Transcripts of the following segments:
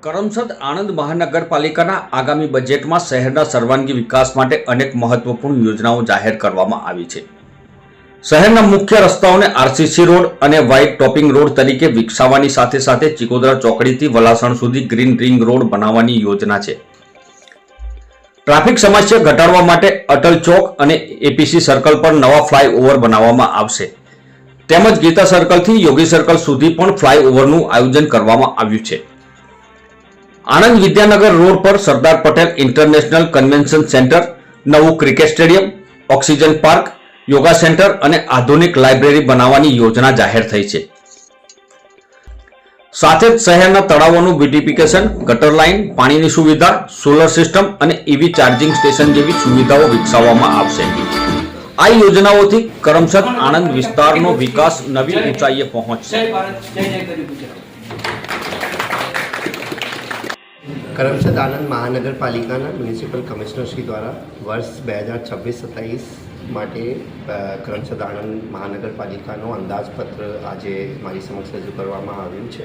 કરમસદ આણંદ મહાનગરપાલિકાના આગામી બજેટમાં શહેરના સર્વાંગી વિકાસ માટે અનેક મહત્વપૂર્ણ યોજનાઓ જાહેર કરવામાં આવી છે। શહેરના મુખ્ય રસ્તાઓને આરસીસી રોડ અને વ્હાઇટ ટોપિંગ રોડ તરીકે વિકસાવવાની સાથે સાથે ચિકોદરા ચોકડીથી વલાસણ સુધી ગ્રીન રિંગ રોડ બનાવવાની યોજના છે। ટ્રાફિક સમસ્યા ઘટાડવા માટે અટલ ચોક અને એપીસી સર્કલ પર નવા ફ્લાયઓવર બનાવવામાં આવશે તેમજ ગીતા સર્કલથી યોગી સર્કલ સુધી પણ ફ્લાયઓવરનું આયોજન કરવામાં આવ્યું છે। આણંદ વિદ્યાનગર રોડ પર Sardar Patel international convention centre, નવું cricket stadium, oxygen park, yoga centre અને આધુનિક લાઇબ્રેરી બનાવવાની યોજના જાહેર થઈ છે। સાથે જ શહેરના તળાવોનું બ્યુટિફિકેશન, ગટર લાઇન, પાણીની સુવિધા, સોલર સિસ્ટમ અને ઈવી ચાર્જિંગ સ્ટેશન જેવી સુવિધાઓ વિકસાવવામાં આવશે। આ યોજનાઓથી કરમસદ આણંદ વિસ્તારનો વિકાસ નવી ઊંચાઈએ પહોંચશે। करमसद आनंद महानगरपालिका म्युनिसिपल कमिश्नर श्री द्वारा वर्ष 2026-27 માટે કરમસદ આણંદ મહાનગરપાલિકાનો અંદાજપત્ર આજે મારી સમક્ષ રજૂ કરવામાં આવ્યું છે।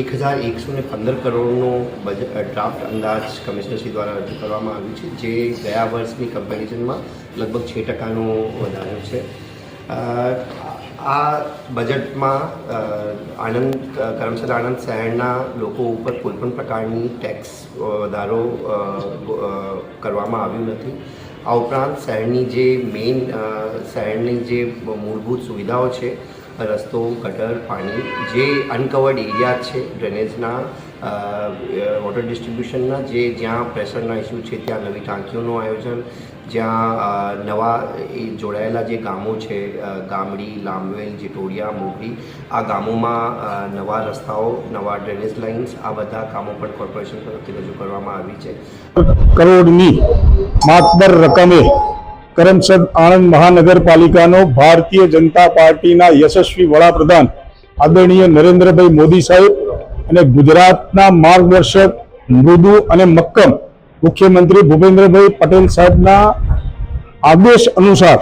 1115 કરોડનો ડ્રાફ્ટ અંદાજ કમિશનર શ્રી દ્વારા રજૂ કરવામાં આવ્યું છે, જે ગયા વર્ષની કમ્પેરિઝનમાં લગભગ 6%નો વધારો છે। આ બજેટમાં આણંદ કરમસદ આણંદ શહેરના લોકો ઉપર કોઈપણ પ્રકારની ટેક્સ વધારો કરવામાં આવ્યું નથી। આ ઉપરાંત શહેરની જે મેઇન શહેરની જે મૂળભૂત સુવિધાઓ છે, રસ્તો, ગટર, પાણી, જે અનકવર્ડ એરિયા છે ડ્રેનેજના, વોટર ડિસ્ટ્રીબ્યુશનના, જ્યાં પ્રેશરના ઇસ્યુ છે ત્યાં નવી ટાંકીઓનું આયોજન, જ્યાં નવા જોડાયેલા જે ગામો છે, ગામડી, લાંબવેલ, જીટોડિયા, મોગરી, આ ગામોમાં નવા રસ્તાઓ, નવા ડ્રેનેજ લાઇન્સ, આ બધા કામો પણ કોર્પોરેશન તરફથી રજૂ કરવામાં આવી છે। કરોડની માતબર રકમે કરમસદ આણંદ મહાનગરપાલિકાનો ભારતીય જનતા પાર્ટીના યશસ્વી વડાપ્રધાન આદરણીય નરેન્દ્રભાઈ મોદી સાહેબ અને ગુજરાતના માર્ગદર્શક, મૃદુ અને મક્કમ મુખ્યમંત્રી ભૂપેન્દ્રભાઈ પટેલ સાહેબના આદેશ અનુસાર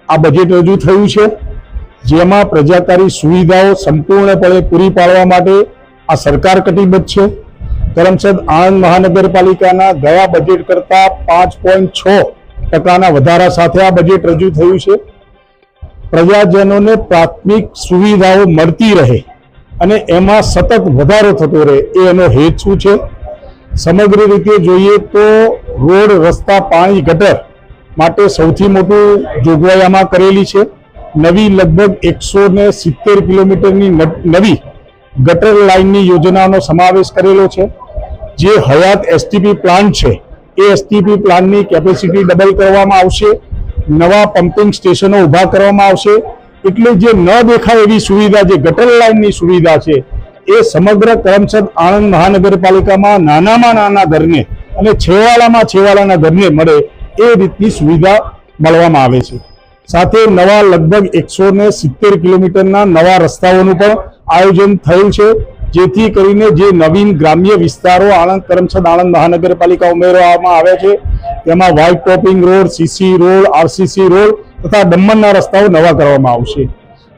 આ બજેટ રજૂ થયું છે, જેમાં પ્રજાકારી સુવિધાઓ સંપૂર્ણપણે પૂરી પાડવા માટે આ સરકાર કટિબદ્ધ છે। કરમસદ આણંદ મહાનગરપાલિકાના ગયા બજેટ કરતાં 5.6% વધારા સાથે આ બજેટ રજૂ થયું છે। પ્રજાજનોને પ્રાથમિક સુવિધાઓ મળતી રહે અને એમાં સતત વધારો થતો રહે એ એનો હેતુ છે। સમગ્ર રીતે જોઈએ તો રોડ, રસ્તા, પાણી, ગટર માટે સૌથી મોટું જોગવાઈ આમાં કરેલી છે। નવી લગભગ 170 કિલોમીટરની નવી ગટર લાઇનની યોજનાનો સમાવેશ કરેલો છે। જે હયાત એસટીપી પ્લાન્ટ છે એ એસટીપી પ્લાન્ટની કેપેસિટી ડબલ કરવામાં આવશે, નવા પમ્પિંગ સ્ટેશનો ઊભા કરવામાં આવશે, એટલે જે ન દેખાય એવી સુવિધા, જે ગટર લાઇનની સુવિધા છે એ સમગ્ર કરમસદ આણંદ મહાનગરપાલિકામાં નાનામાં નાના ઘરને અને છેવાડાના ઘરને મળે એ રીતની સુવિધા મળવામાં આવે છે। સાથે નવા લગભગ 170 કિલોમીટરના નવા રસ્તાઓનું પણ આયોજન થયેલ છે, જેથી કરીને જે નવીન ગ્રામ્ય વિસ્તારો કરમસદ આણંદ મહાનગરપાલિકા ઉમેરવામાં આવે છે તેમાં white topping road, CC road, RCC road તથા દમણના રસ્તાઓ નવા કરવામાં આવશે।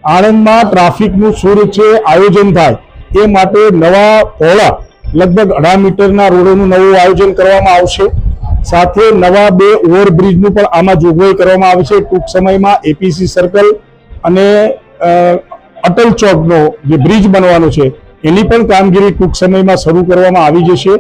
આણંદમાં ટ્રાફિકનું સુરક્ષિત આયોજન થાય એ માટે નવા પહોળા લગભગ 18 મીટરના રોડોનું નવું આયોજન કરવામાં આવશે। સાથે નવા 2 ઓવરબ્રિજનું પણ આમાં જોગવાઈ કરવામાં આવી છે। ટૂંક સમયમાં એપીસી સર્કલ અને અટલ ચોકનો જે બ્રિજ બનવાનો છે એની પણ કામગીરી ટૂંક સમયમાં શરૂ કરવામાં આવી જશે।